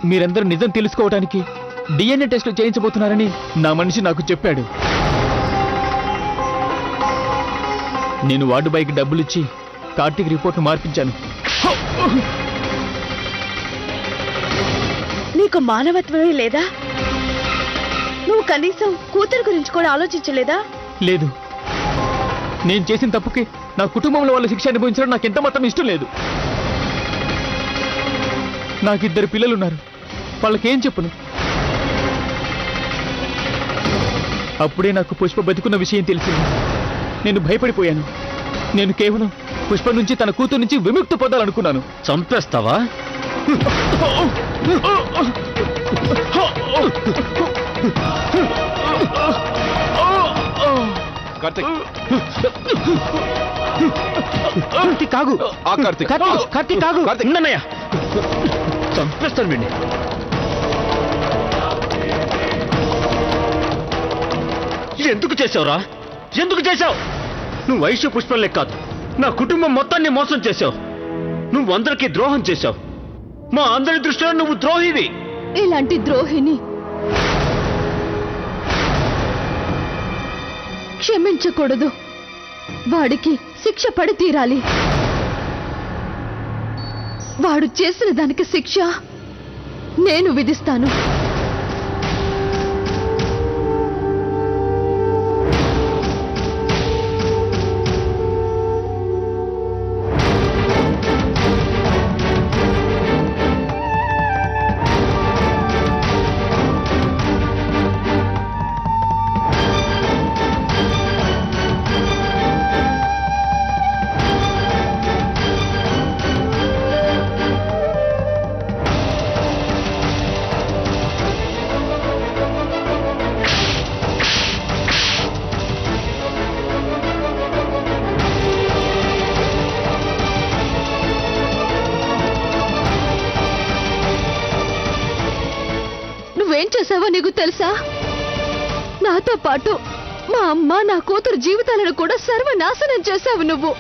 మీరందరూ నిజం తెలుసుకోవడానికి DNA టెస్టులు చేయించబోతున్నారని నా మనిషి నాకు చెప్పాడు. నేను వార్డు బాయ్కి డబ్బులిచ్చి కార్తీక్ రిపోర్ట్ను మార్పించాను. నీకు మానవత్వమే లేదా? నువ్వు కనీసం కూతురు గురించి కూడా ఆలోచించలేదా? లేదు, నేను చేసిన తప్పుకి నా కుటుంబంలో వాళ్ళ శిక్ష అనుభవించడం నాకు ఎంత మాత్రం ఇష్టం లేదు. నాకు 2 పిల్లలున్నారు, వాళ్ళకేం చెప్పును? అప్పుడే నాకు పుష్ప బతికున్న విషయం తెలిసింది. నేను భయపడిపోయాను. నేను కేవలం పుష్ప నుంచి, తన కూతురు నుంచి విముక్తి పొందాలనుకున్నాను. చంపేస్తావా? కార్తీక్ కాగు. కార్తీక్ కాగు. ఉన్నయ్యా, చంపేస్తాను వీడిని. ఎందుకు చేసావురా? ఎందుకు చేశావు? నువ్వు వైశ్య పుష్పంలే కాదు, నా కుటుంబం మొత్తాన్ని మోసం చేశావు. నువ్వు అందరికీ ద్రోహం చేశావు. మా అందరి దృష్టిలో నువ్వు ద్రోహివి. ఇలాంటి ద్రోహిని క్షమించకూడదు. వాడికి శిక్ష పడి తీరాలి. వాడు చేసిన దానికి శిక్ష నేను విధిస్తాను. నువ్వేం చేసావో నీకు తెలుసా? నాతో పాటు మా అమ్మ, నా కూతురు జీవితాలను కూడా సర్వనాశనం చేశావు నువ్వు.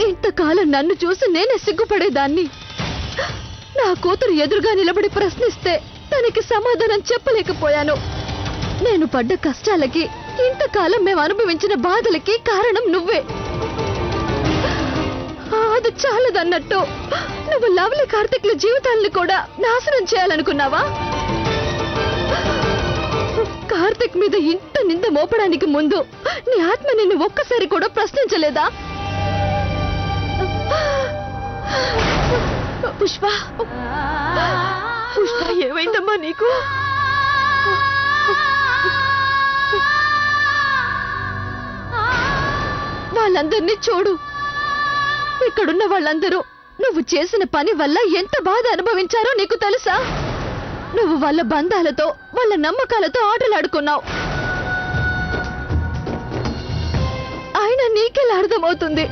ఇంతకాలం నన్ను చూసి నేనే సిగ్గుపడేదాన్ని. నా కూతురు ఎదురుగా నిలబడి ప్రశ్నిస్తే తనకి సమాధానం చెప్పలేకపోయాను. నేను పడ్డ కష్టాలకి, ఇంతకాలం మేము అనుభవించిన బాధలకి కారణం నువ్వే. అది చాలదన్నట్టు నువ్వు లవ్లీ కార్తీక్ల జీవితాలను కూడా నాశనం చేయాలనుకున్నావా? కార్తీక్ మీద ఇంత నింద మోపడానికి ముందు నీ ఆత్మ నిన్ను ఒక్కసారి కూడా ప్రశ్నించలేదా? పుష్ప, పుష్ప, ఏమైందమ్మా నీకు? వాళ్ళందరినీ చూడు. ఇక్కడున్న వాళ్ళందరూ నువ్వు చేసిన పని వల్ల ఎంత బాధ అనుభవించారో నీకు తెలుసా? నువ్వు వాళ్ళ బంధాలతో, వాళ్ళ నమ్మకాలతో ఆటలాడుకున్నావు. అయినా నీకెలా అర్థమవుతుంది?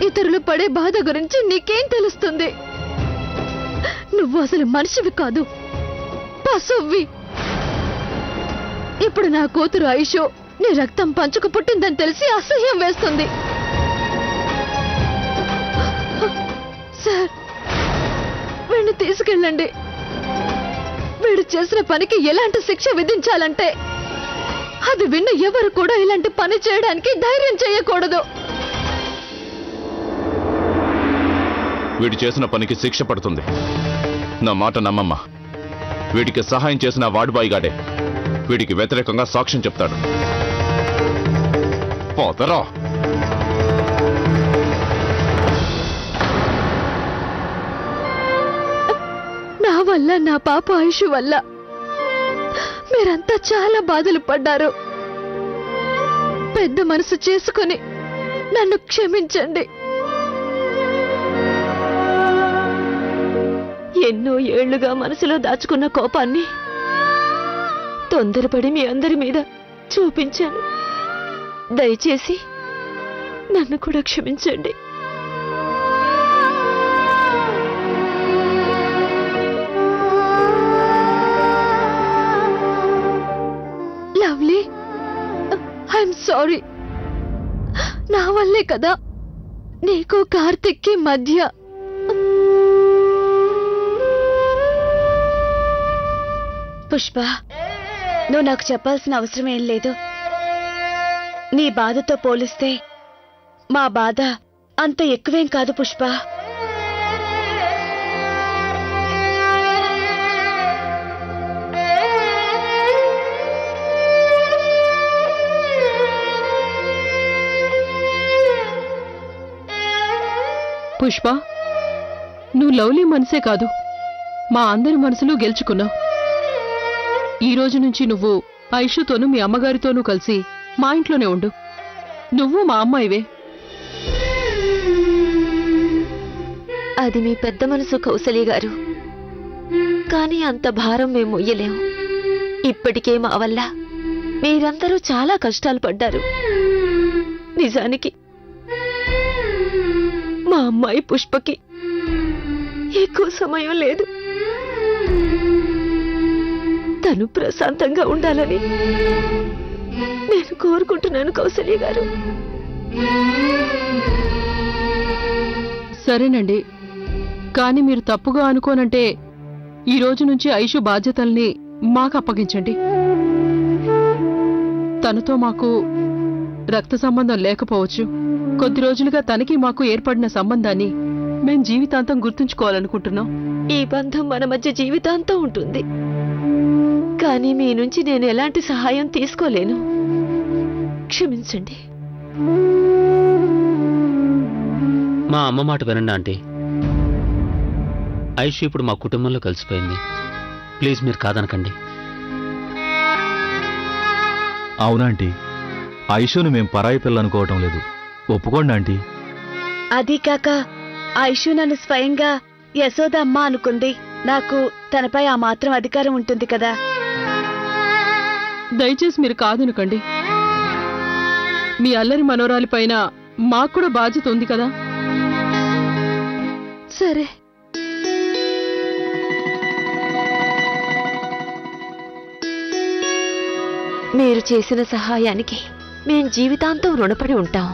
ఇతరులు పడే బాధ గురించి నీకేం తెలుస్తుంది? నువ్వు అసలు మనిషివి కాదు, పశువ్వి. ఇప్పుడు నా కూతురు ఐషు నీ రక్తం పంచుకు పుట్టిందని తెలిసి అసహ్యం వేస్తుంది. సార్, వీడిని తీసుకెళ్ళండి. వీడు చేసిన పనికి ఎలాంటి శిక్ష విధించాలంటే అది విన్న ఎవరు కూడా ఇలాంటి పని చేయడానికి ధైర్యం చేయకూడదు. వీడు చేసిన పనికి శిక్ష పడుతుంది. నా మాట నమ్మమ్మా. వీడికి సహాయం చేసిన వార్డు బాయ్ గాడే వీడికి వ్యతిరేకంగా సాక్ష్యం చెప్తాడు. పోతరా. నా వల్ల, నా పాప ఐషు వల్ల మీరంతా చాలా బాధలు పడ్డారు. పెద్ద మనసు చేసుకుని నన్ను క్షమించండి. ఎన్నో ఏళ్లుగా మనసులో దాచుకున్న కోపాన్ని తొందరపడి మీ అందరి మీద చూపించాను. దయచేసి నన్ను కూడా క్షమించండి. Lovely, I'm sorry. నా వల్లే కదా నీకు కార్తిక్కి మధ్య పుష్ప, నువ్వు నాకు చెప్పాల్సిన అవసరం ఏం లేదు. నీ బాధతో పోలిస్తే మా బాధ అంత ఎక్కువేం కాదు పుష్ప. పుష్ప, నువ్వు లవ్లీ మనసే కాదు, మా అందరి మనసులు గెలుచుకున్నావు. ఈ రోజు నుంచి నువ్వు ఐషుతోనూ మీ అమ్మగారితోనూ కలిసి మా ఇంట్లోనే ఉండు. నువ్వు మా అమ్మాయివే. అది మీ పెద్ద మనసు కౌసల్య గారు, కానీ అంత భారం మేము మొయ్యలేము. ఇప్పటికే మా వల్ల మీరందరూ చాలా కష్టాలు పడ్డారు. నిజానికి మా అమ్మాయి పుష్పకి ఎక్కువ సమయం లేదు. తను ప్రశాంతంగా ఉండాలని నేను కోరుకుంటున్నాను కౌసల్య గారు. సరేనండి, కానీ మీరు తప్పుగా అనుకోనంటే ఈ రోజు నుంచి ఐషు బాధ్యతల్ని మాకు అప్పగించండి. తనతో మాకు రక్త సంబంధం లేకపోవచ్చు. కొద్ది రోజులుగా తనకి మాకు ఏర్పడిన సంబంధాన్ని మేం జీవితాంతం గుర్తుంచుకోవాలనుకుంటున్నాం. ఈ బంధం మన మధ్య జీవితాంతం ఉంటుంది, కానీ మీ నుంచి నేను ఎలాంటి సహాయం తీసుకోలేను. క్షమించండి. మా అమ్మ మాట వినండి ఆంటీ. ఐషు ఇప్పుడు మా కుటుంబంలో కలిసిపోయింది. ప్లీజ్ మీరు కాదనకండి. అవునా ఆంటీ, ఐషుని మేం పరాయి పిల్ల అనుకోవటం లేదు. ఒప్పుకోండి ఆంటీ. అది కాక ఐషు నన్ను స్వయంగా యశోద అమ్మ అనుకుంది. నాకు తనపై ఆ మాత్రం అధికారం ఉంటుంది కదా. దయచేసి మీరు కాదనకండి. మీ అల్లరి మనోరాలి పైన మాకు కూడా బాధ్యత ఉంది కదా. సరే, మీరు చేసిన సహాయానికి మేం జీవితాంతం రుణపడి ఉంటాం.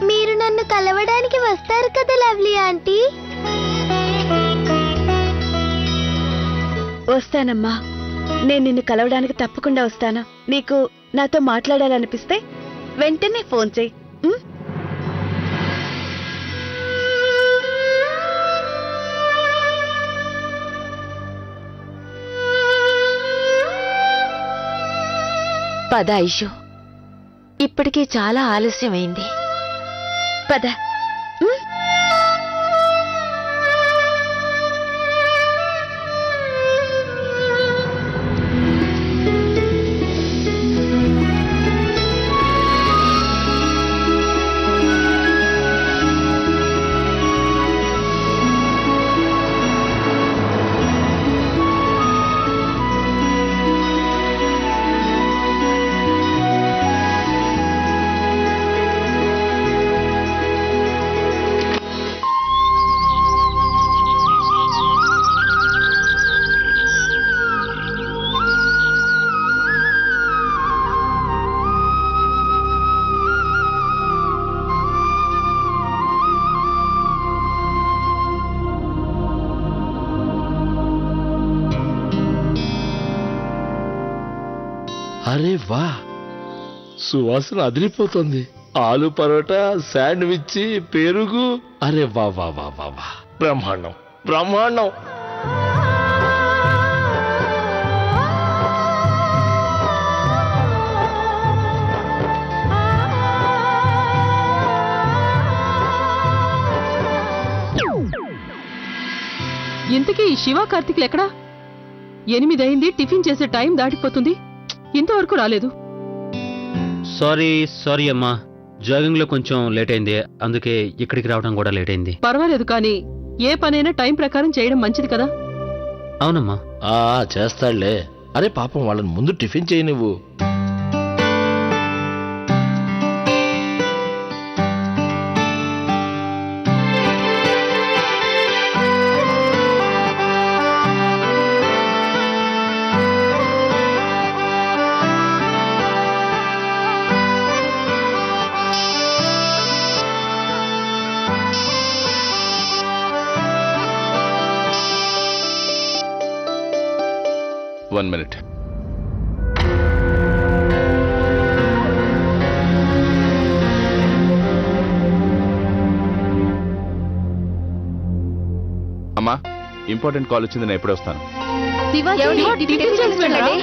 మీరు నన్ను కలవడానికి వస్తారు కదా లవ్లీ ఆంటీ? వస్తానమ్మా, నేను నిన్ను కలవడానికి తప్పకుండా వస్తాను. నీకు నాతో మాట్లాడాలనిపిస్తే వెంటనే ఫోన్ చేయి. ఉం? పద ఐషు, ఇప్పటికే చాలా ఆలస్యమైంది. పద. ఉం? అరే వా, సువాసన అదిరిపోతుంది. ఆలు పరోటా, శాండ్విచ్, పెరుగు. అరే వా వా వా వా వా, బ్రహ్మాండం బ్రహ్మాండం. ఇంతకీ ఈ శివ కార్తిక్లు ఎక్కడా? 8 అయింది, టిఫిన్ చేసే టైం దాటిపోతుంది, ఇంతవరకు రాలేదు. సారీ అమ్మా, జాగింగ్ లో కొంచెం లేట్ అయింది, అందుకే ఇక్కడికి రావడం కూడా లేట్ అయింది. పర్వాలేదు, కానీ ఏ పనైనా టైం ప్రకారం చేయడం మంచిది కదా. అవునమ్మా. చేస్తాడులే. అరే పాపం, వాళ్ళని ముందు టిఫిన్ చేయి నువ్వు. 1 minute. అమ్మా, ఇంపార్టెంట్ కాల్ వచ్చింది, నేను ఎప్పుడే వస్తాను. టిఫిన్ చేసి వెళ్ళండి.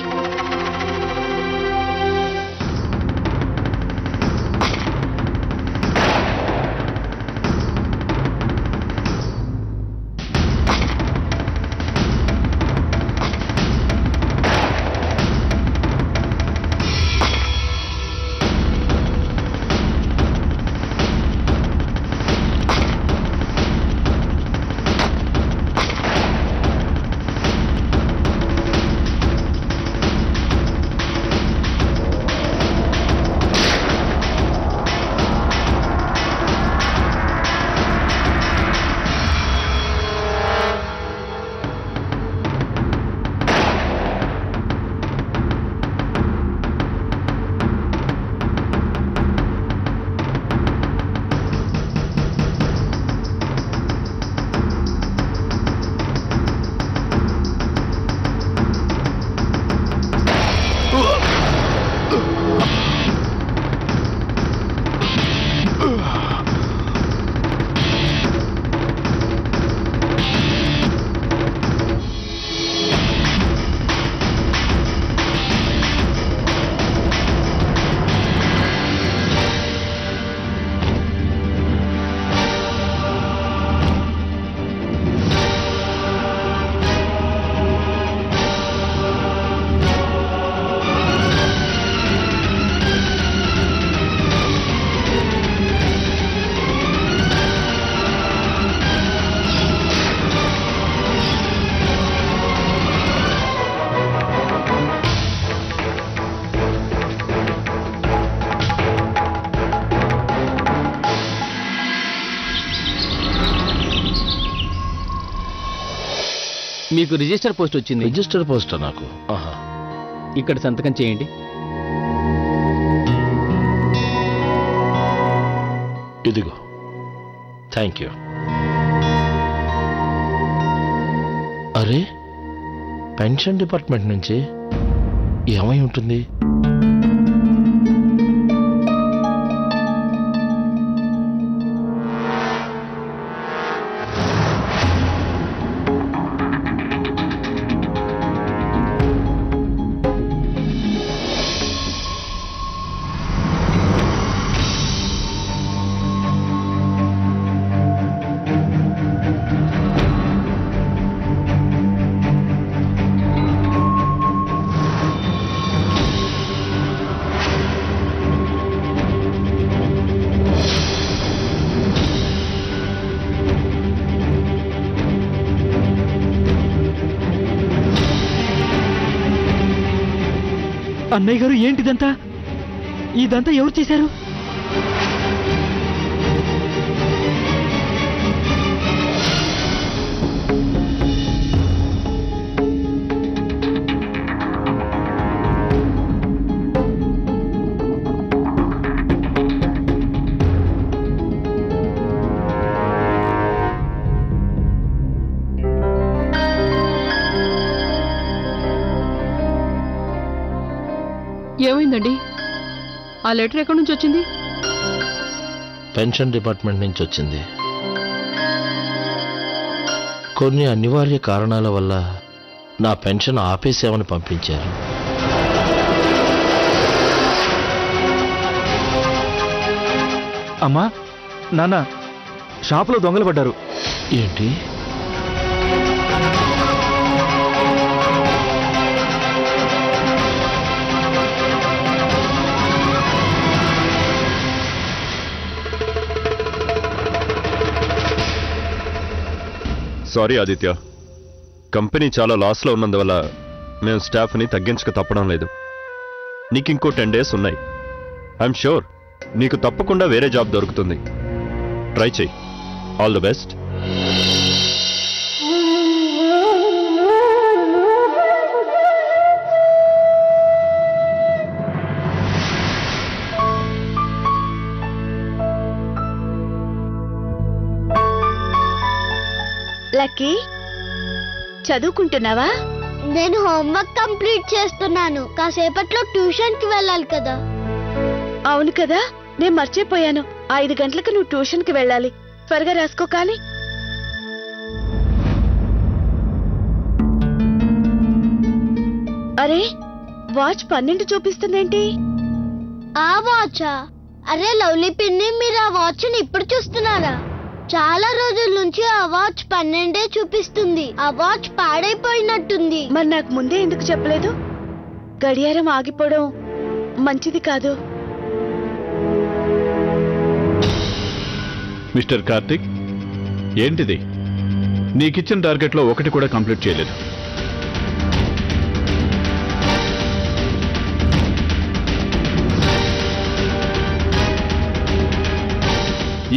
మీకు రిజిస్టర్ పోస్ట్ వచ్చింది. రిజిస్టర్ పోస్ట్ నాకు. ఆహా. ఇక్కడ సంతకం చేయండి. ఇదిగో. Thank you. అరే, పెన్షన్ డిపార్ట్మెంట్ నుంచి ఏమై ఉంటుంది? అన్నయ్య గారు, ఏంటిదంతా? ఇదంతా ఎవరు చేశారు? ఏమైందండి? ఆ లెటర్ ఎక్కడి నుంచి వచ్చింది? పెన్షన్ డిపార్ట్మెంట్ నుంచి వచ్చింది. కొన్ని అనివార్య కారణాల వల్ల నా పెన్షన్ ఆపేసామని పంపించారు. అమ్మా, నాన్న, షాపులో దొంగలు పడ్డారు. ఏంటి? సారీ ఆదిత్య, కంపెనీ చాలా లాస్లో ఉన్నందువల్ల మేము స్టాఫ్ని తగ్గించక తప్పడం లేదు. నీకు ఇంకో 10 days ఉన్నాయి. ఐఎమ్ షూర్ నీకు తప్పకుండా వేరే జాబ్ దొరుకుతుంది. ట్రై చెయ్యి. All the best. లక్కీ, చదువుకుంటున్నావా? నేను హోంవర్క్ కంప్లీట్ చేస్తున్నాను. కాసేపట్లో ట్యూషన్ కి వెళ్ళాలి కదా. అవును కదా, నేను మర్చిపోయాను. 5 గంటలకు నువ్వు ట్యూషన్ కి వెళ్ళాలి. త్వరగా రాసుకో. కానీ అరే, వాచ్ 12 చూపిస్తుందేంటి? ఆ వాచా? అరే లవ్లీ పిన్ని, మీరు ఆ వాచ్ ని ఇప్పుడు చూస్తున్నారా? చాలా రోజుల నుంచి ఆ వాచ్ 12 చూపిస్తుంది. ఆ వాచ్ పాడైపోయినట్టుంది. మరి నాకు ముందే ఎందుకు చెప్పలేదు? గడియారం ఆగిపోవడం మంచిది కాదు. మిస్టర్ కార్తిక్, ఏంటిది? నీకిచ్చిన టార్గెట్లో ఒకటి కూడా కంప్లీట్ చేయలేదు.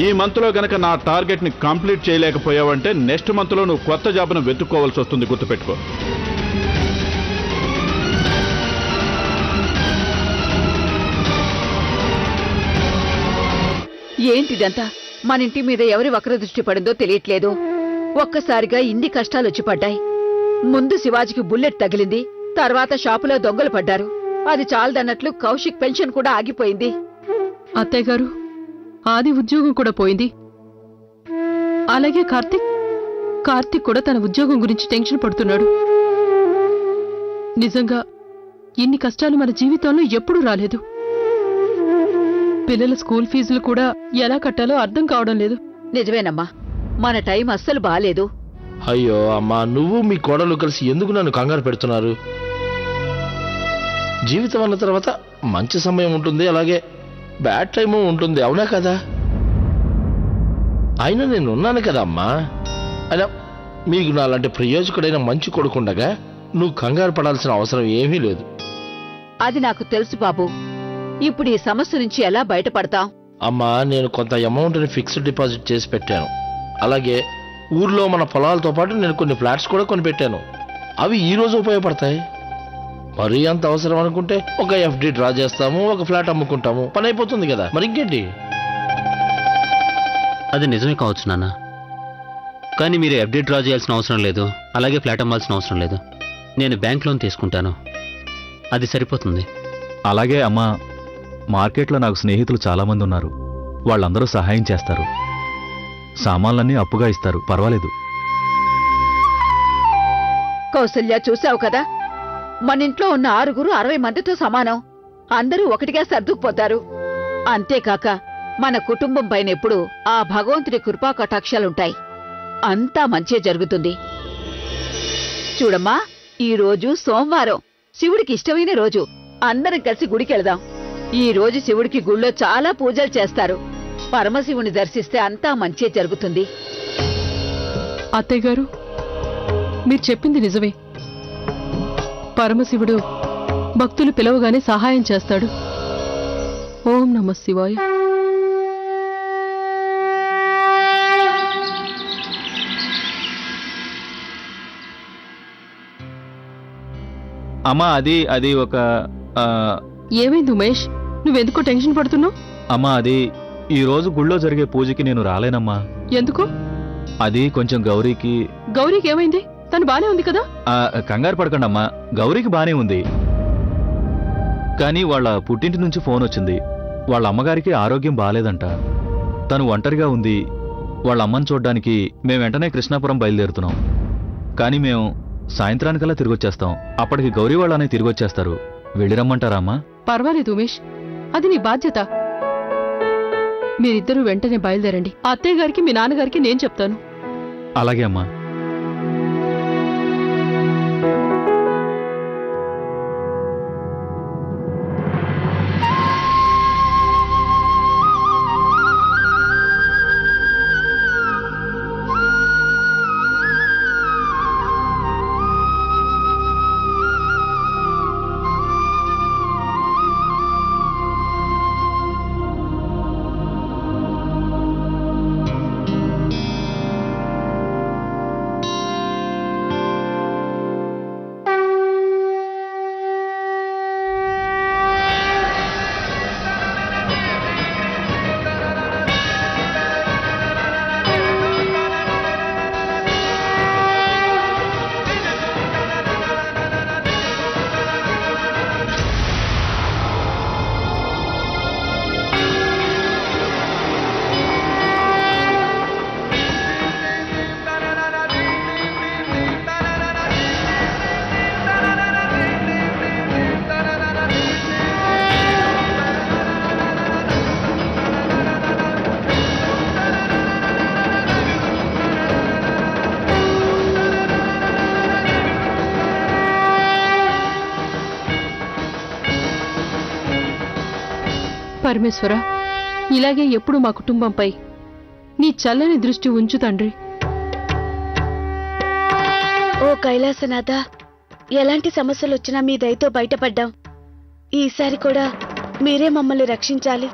ఈ మంత్లో గనక నా టార్గెట్ని కంప్లీట్ చేయలేకపోయావంటే నెక్స్ట్ మంత్లో నువ్వు కొత్త జాబ్ను వెతుక్కోవాల్సి వస్తుంది, గుర్తుపెట్టుకో. ఏంటిదంతా? మన ఇంటి మీద ఎవరి వక్ర దృష్టి పడిందో తెలియట్లేదు. ఒక్కసారిగా ఇన్ని కష్టాలు వచ్చి పడ్డాయి. ముందు శివాజీకి బుల్లెట్ తగిలింది, తర్వాత షాపులో దొంగలు పడ్డారు. అది చాలదన్నట్లు కౌశిక్ పెన్షన్ కూడా ఆగిపోయింది. అత్తయ్య గారు, ఆది ఉద్యోగం కూడా పోయింది. అలాగే కార్తిక్ కూడా తన ఉద్యోగం గురించి టెన్షన్ పడుతున్నాడు. నిజంగా ఇన్ని కష్టాలు మన జీవితంలో ఎప్పుడూ రాలేదు. పిల్లల స్కూల్ ఫీజులు కూడా ఎలా కట్టాలో అర్థం కావడం లేదు. నిజమేనమ్మా, మన టైం అస్సలు బాలేదు. అయ్యో అమ్మా, నువ్వు మీ కోడలు కలిసి ఎందుకు నన్ను కంగారు పెడుతున్నారు? జీవితం అన్న తర్వాత మంచి సమయం ఉంటుంది, అలాగే బ్యాడ్ టైము ఉంటుంది, అవునా కదా? అయినా నేను ఉన్నాను కదా అమ్మా. అయినా మీకు నాలాంటి ప్రయోజకుడైన మంచి కొడుకుండగా నువ్వు కంగారు పడాల్సిన అవసరం ఏమీ లేదు. అది నాకు తెలుసు బాబు. ఇప్పుడు ఈ సమస్య నుంచి ఎలా బయటపడతాం? అమ్మా, నేను కొంత అమౌంట్ని ఫిక్స్డ్ డిపాజిట్ చేసి పెట్టాను. అలాగే ఊర్లో మన పొలాలతో పాటు నేను కొన్ని ఫ్లాట్స్ కూడా కొనిపెట్టాను. అవి ఈ రోజు ఉపయోగపడతాయి. మరీ అంత అవసరం అనుకుంటే ఒక ఎఫ్డి డ్రా చేస్తాము, ఒక ఫ్లాట్ అమ్ముకుంటాము, పని అయిపోతుంది కదా. మరి ఇంకేంటి? అది నిజమే కావచ్చు నాన్న, కానీ మీరు ఎఫ్డి డ్రా చేయాల్సిన అవసరం లేదు, అలాగే ఫ్లాట్ అమ్మాల్సిన అవసరం లేదు. నేను బ్యాంక్ లోన్ తీసుకుంటాను, అది సరిపోతుంది. అలాగే అమ్మా, మార్కెట్లో నాకు స్నేహితులు చాలామంది ఉన్నారు. వాళ్ళందరూ సహాయం చేస్తారు. సామాన్లన్నీ అప్పుగా ఇస్తారు, పర్వాలేదు. కౌసల్య, చూసావు కదా, మన ఇంట్లో ఉన్న 6 60 మందితో సమానం. అందరూ ఒకటిగా సర్దుకుపోతారు. అంతేకాక మన కుటుంబం పైన ఎప్పుడు ఆ భగవంతుడి కృపా కటాక్షాలుంటాయి. అంతా మంచే జరుగుతుంది. చూడమ్మా, ఈ రోజు సోమవారం, శివుడికి ఇష్టమైన రోజు. అందరం కలిసి గుడికెళదాం. ఈ రోజు శివుడికి గుళ్ళో చాలా పూజలు చేస్తారు. పరమశివుని దర్శిస్తే అంతా మంచే జరుగుతుంది. అత్తయ్య గారు, మీరు చెప్పింది నిజమే. పరమశివుడు భక్తులు పిలవగానే సహాయం చేస్తాడు. ఓం నమః శివాయ. అమ్మా, అది ఒక ఏమైంది ఉమేష్? నువ్వెందుకో టెన్షన్ పడుతున్నావు? అమ్మా, అది ఈ రోజు గుళ్ళో జరిగే పూజకి నేను రాలేనమ్మా. ఎందుకు? అది కొంచెం గౌరీకి ఏమైంది? తను బానే ఉంది కదా? కంగారు పడకండి అమ్మా, గౌరీకి బానే ఉంది. కానీ వాళ్ళ పుట్టింటి నుంచి ఫోన్ వచ్చింది. వాళ్ళ అమ్మగారికి ఆరోగ్యం బాలేదంట. తను ఒంటరిగా ఉంది. వాళ్ళ అమ్మని చూడ్డానికి మేము వెంటనే కృష్ణాపురం బయలుదేరుతున్నాం. కానీ మేము సాయంత్రానికల్లా తిరిగొచ్చేస్తాం. అప్పటికి గౌరీ వాళ్ళనే తిరిగొచ్చేస్తారు. వెళ్ళిరమ్మంటారా అమ్మా? పర్వాలేదు ఉమేష్, అది నీ బాధ్యత. మీరిద్దరూ వెంటనే బయలుదేరండి. అత్తయ్య గారికి మీ నాన్నగారికి నేను చెప్తాను. అలాగే అమ్మా. పరమేశ్వర, ఇలాగే ఎప్పుడు మా కుటుంబంపై నీ చల్లని దృష్టి ఉంచు తండ్రి. ఓ కైలాసనాథ, ఎలాంటి సమస్యలు వచ్చినా మీ దయతో బయటపడ్డాం. ఈసారి కూడా మీరే మమ్మల్ని రక్షించాలి.